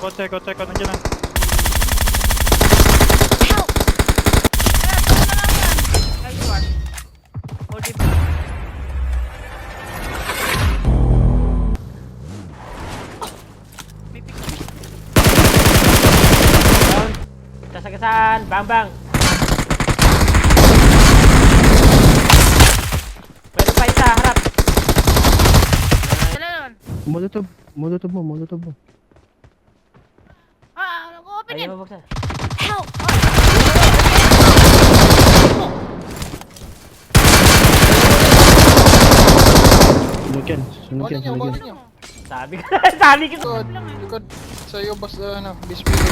kotse ko, nandiyan na. Help! Nice one. Hold it. May picture. Down. Sasagasaan. Bang bang. Meron pa isa, harap. Dala nun. Molotov mo. Open it. Ayaw mabuksan. Help! Sunog yan. Sabi ko. Sabi ko. Likod. Sa'yo, boss, bisbili.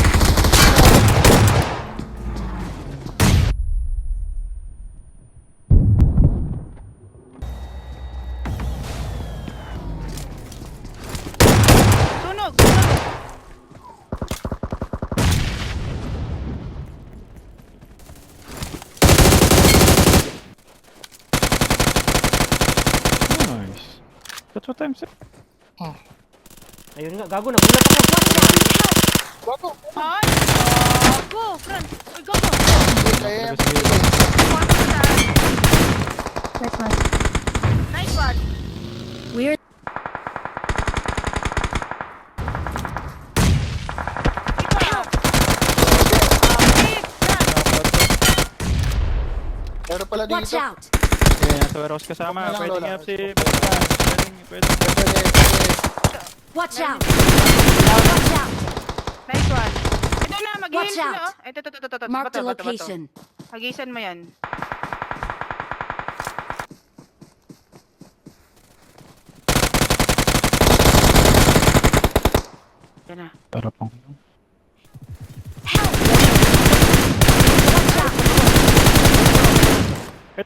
Sunog. Nice. That's what I'm saying. Ayun nga, gago. Nagulat ako. Bago. Ay! Go! Front! Uy, go! Kaya yan. Which one? Nice one! Weird. Help! Meron pala Watch dito. out! Okay, nasa warehouse kasama. Wala, Pwede wala. nga si... Pwede. Watch out! Watch out! Nice one! Ito na, mag-heal Watch sila. out. Oh. Ito. Mark the Bato. location. Hagisan mo yan. Yan na. Para pang... Help!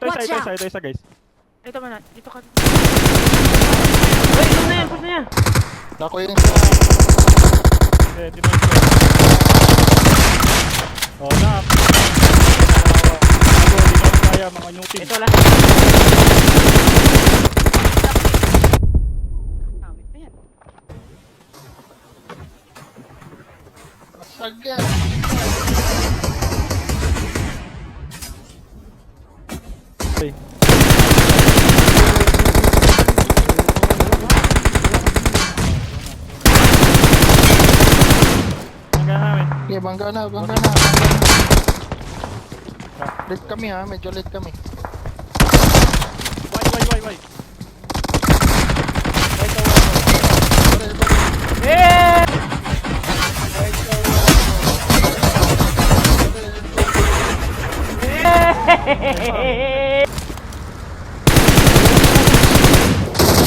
Watch out! Ito isa guys. Ito mo na. Dito ka. Uy, push na yan. Nako yun. Hindi mo ito. Oh, na. Hindi ko kaya mga new team. Ito lang. Awit na yan. Masag yan. Okay. Hanggang namin. Okay, bangga na. Late kami ha, medyo late kami. Why? Eh!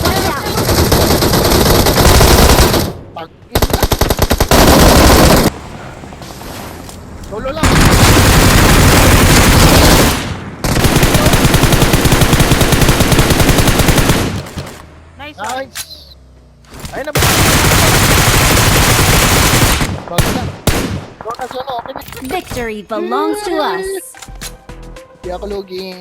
Watch out! Pag Lolo lang. Nice one. Nice. Ayun na ba? Bago na. Bago na, open it. Victory belongs to us. Di ako lugi.